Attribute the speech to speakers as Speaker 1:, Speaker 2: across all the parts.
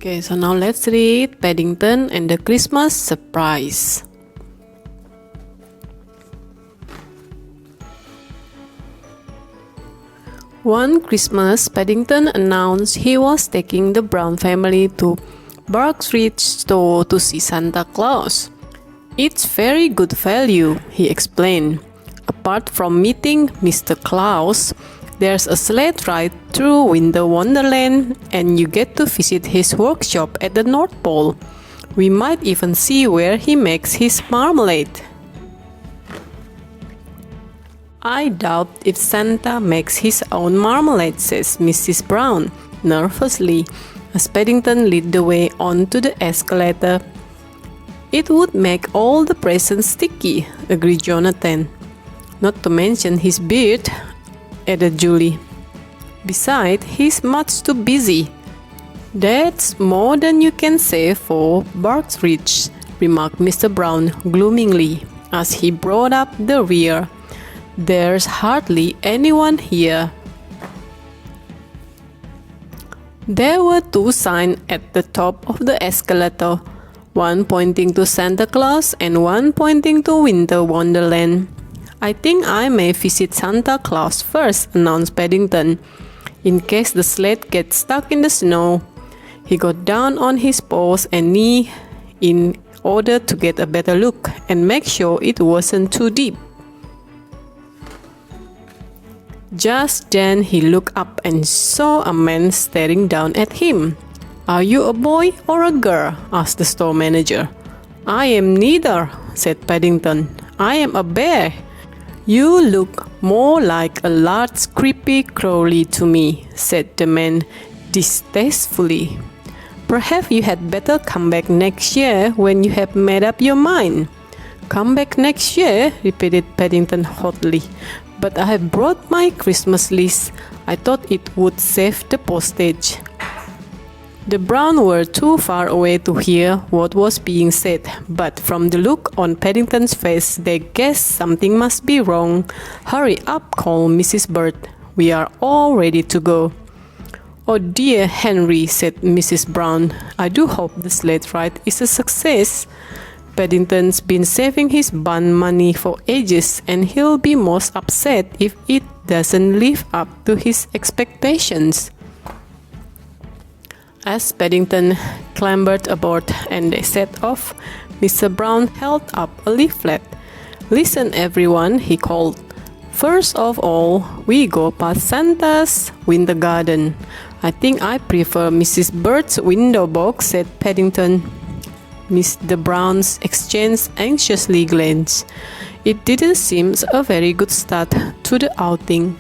Speaker 1: Okay, so now let's read Paddington and the Christmas Surprise. One Christmas, Paddington announced he was taking the Brown family to Barksridge store to see Santa Claus. It's very good value, he explained. Apart from meeting Mr. Claus, there's a sled ride through Winter Wonderland and you get to visit his workshop at the North Pole. We might even see where he makes his marmalade. I doubt if Santa makes his own marmalade, says Mrs. Brown, nervously, as Paddington led the way onto the escalator. It would make all the presents sticky, agreed Jonathan. Not to mention his beard, added Julie. Besides, he's much too busy. That's more than you can say for Barksridge, remarked Mr. Brown gloomingly, as he brought up the rear. There's hardly anyone here. There were two signs at the top of the escalator, one pointing to Santa Claus and one pointing to Winter Wonderland. I think I may visit Santa Claus first, announced Paddington, in case the sled gets stuck in the snow. He got down on his paws and knees in order to get a better look and make sure it wasn't too deep. Just then he looked up and saw a man staring down at him. "Are you a boy or a girl?" asked the store manager. "I am neither," said Paddington. "I am a bear." "You look more like a large creepy crawly to me," said the man distastefully. "Perhaps you had better come back next year when you have made up your mind." "Come back next year?" repeated Paddington hotly. "But I have brought my Christmas list. I thought it would save the postage." The Browns were too far away to hear what was being said, but from the look on Paddington's face, they guessed something must be wrong. "Hurry up," called Mrs. Bird. "We are all ready to go." "Oh dear, Henry," said Mrs. Brown. "I do hope the sled ride is a success. Paddington's been saving his bun money for ages, and he'll be most upset if it doesn't live up to his expectations." As Paddington clambered aboard and they set off, Mr. Brown held up a leaflet. "Listen, everyone," he called. "First of all, we go past Santa's winter garden. I think I prefer Mrs. Bird's window box," said Paddington. Mr. Brown's exchanged anxiously glances. It didn't seem a very good start to the outing.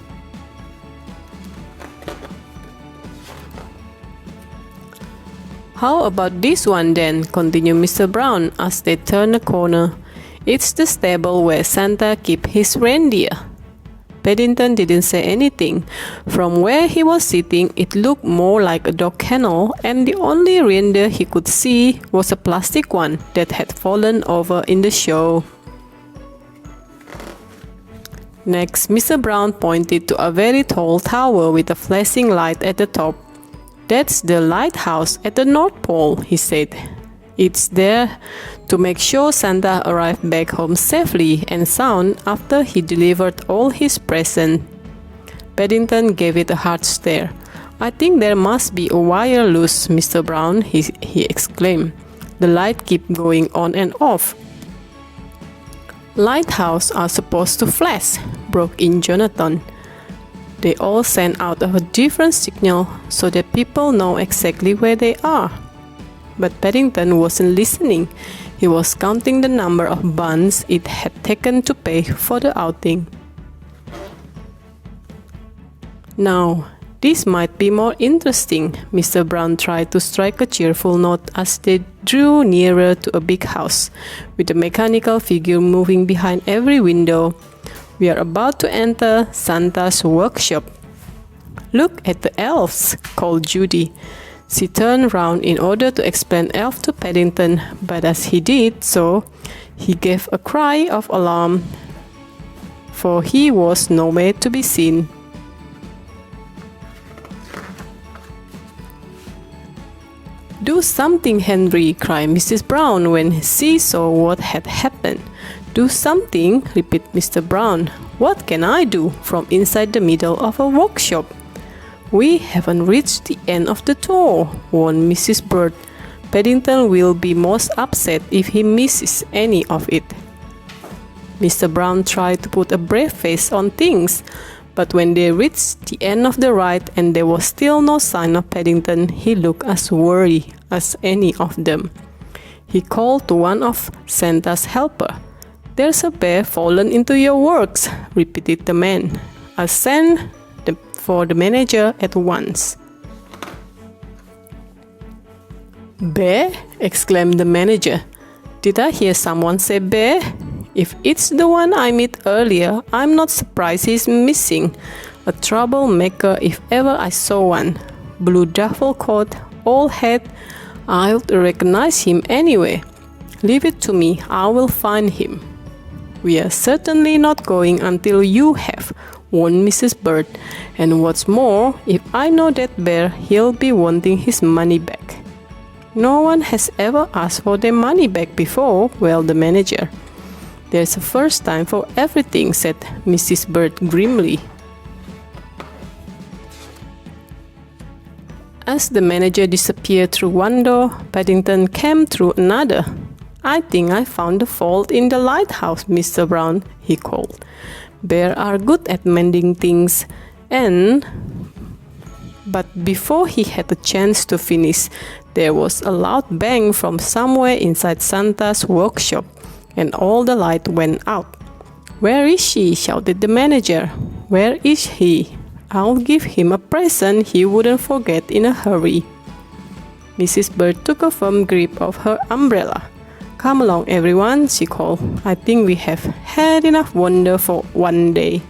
Speaker 1: "How about this one then?" continued Mr. Brown as they turned a corner. "It's the stable where Santa keeps his reindeer." Paddington didn't say anything. From where he was sitting, it looked more like a dog kennel, and the only reindeer he could see was a plastic one that had fallen over in the show. Next, Mr. Brown pointed to a very tall tower with a flashing light at the top. "That's the lighthouse at the North Pole," he said. "It's there to make sure Santa arrived back home safely and sound after he delivered all his presents." Paddington gave it a hard stare. "I think there must be a wire loose, Mr. Brown," he exclaimed. "The light keeps going on and off." "Lighthouses are supposed to flash," broke in Jonathan. "They all send out a different signal so that people know exactly where they are." But Paddington wasn't listening. He was counting the number of buns it had taken to pay for the outing. "Now, this might be more interesting." Mr. Brown tried to strike a cheerful note as they drew nearer to a big house, with a mechanical figure moving behind every window. "We are about to enter Santa's workshop." "Look at the elves," called Judy. She turned round in order to explain elf to Paddington, but as he did so, he gave a cry of alarm, for he was nowhere to be seen. "Do something, Henry," cried Mrs. Brown when she saw what had happened. "Do something," repeated Mr. Brown. "What can I do?" from inside the middle of a workshop. "We haven't reached the end of the tour," warned Mrs. Bird. "Paddington will be most upset if he misses any of it." Mr. Brown tried to put a brave face on things, but when they reached the end of the ride and there was still no sign of Paddington, he looked as worried as any of them. He called to one of Santa's helpers. "There's a bear fallen into your works," repeated the man. "I'll send for the manager at once." "Bear?" exclaimed the manager. "Did I hear someone say bear? If it's the one I met earlier, I'm not surprised he's missing. A troublemaker if ever I saw one. Blue duffel coat, old hat. I would recognize him anyway. Leave it to me, I will find him." "We are certainly not going until you have," warned Mrs. Bird. "And what's more, if I know that bear, he'll be wanting his money back." "No one has ever asked for their money back before," wailed the manager. "There's a first time for everything," said Mrs. Bird grimly. As the manager disappeared through one door, Paddington came through another. "I think I found the fault in the lighthouse, Mr. Brown," he called. "Bears are good at mending things, and—" But before he had a chance to finish, there was a loud bang from somewhere inside Santa's workshop, and all the light went out. "Where is she?" shouted the manager. "Where is he? I'll give him a present he wouldn't forget in a hurry." Mrs. Bird took a firm grip of her umbrella. "Come along, everyone," she called. "I think we have had enough wonder for one day."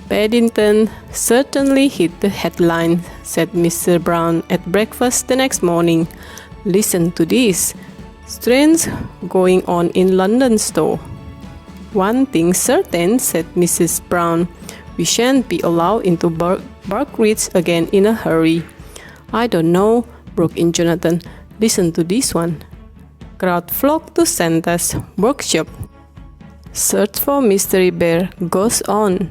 Speaker 1: "Paddington certainly hit the headline," said Mr. Brown at breakfast the next morning. "Listen to this. Strange going on in London store." "One thing certain," said Mrs. Brown. "We shan't be allowed into Barkridge again in a hurry." "I don't know," broke in Jonathan. "Listen to this one. Crowd flocked to Santa's workshop. Search for mystery bear goes on."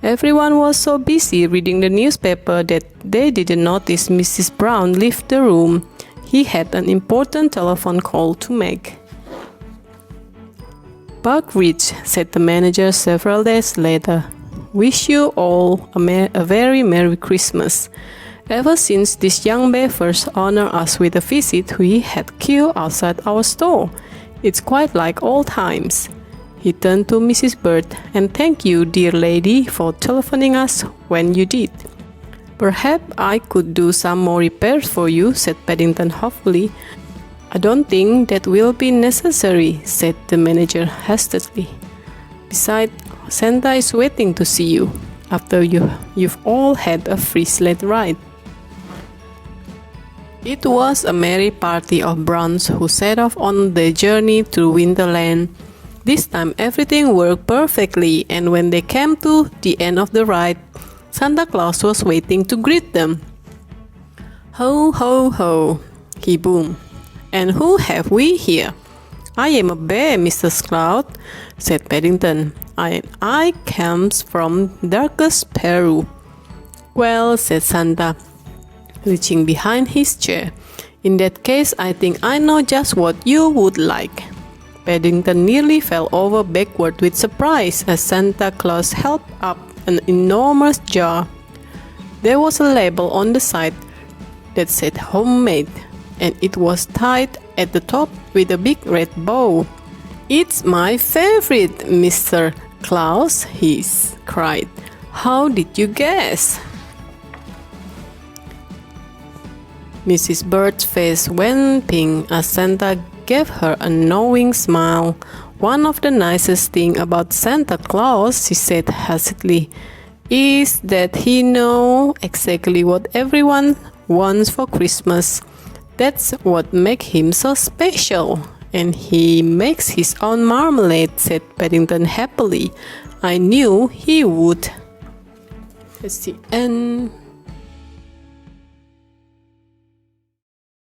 Speaker 1: Everyone was so busy reading the newspaper that they didn't notice Mrs. Brown leave the room. He had an important telephone call to make. "Barkridge," said the manager several days later. "Wish you all a very Merry Christmas. Ever since this young bear first honored us with a visit, we had queued outside our store. It's quite like old times." He turned to Mrs. Bird. "And thank you, dear lady, for telephoning us when you did." "Perhaps I could do some more repairs for you," said Paddington hopefully. "I don't think that will be necessary," said the manager hastily. "Besides, Santa is waiting to see you after you've all had a free sled ride." It was a merry party of Browns who set off on their journey through Winterland. This time everything worked perfectly, and when they came to the end of the ride, Santa Claus was waiting to greet them. "Ho, ho, ho," he boomed. "And who have we here?" "I am a bear, Mr. Cloud," said Paddington. I comes from darkest Peru." "Well," said Santa, reaching behind his chair, "in that case I think I know just what you would like." Paddington nearly fell over backward with surprise as Santa Claus held up an enormous jar. There was a label on the side that said "Homemade," and it was tied at the top with a big red bow. "It's my favorite, Mr. Claus," he cried. "How did you guess?" Mrs. Bird's face went pink as Santa gave her a knowing smile. "One of the nicest things about Santa Claus," she said hastily, "is that he knows exactly what everyone wants for Christmas. That's what makes him so special. And he makes his own marmalade," said Paddington happily. "I knew he would." That's the end.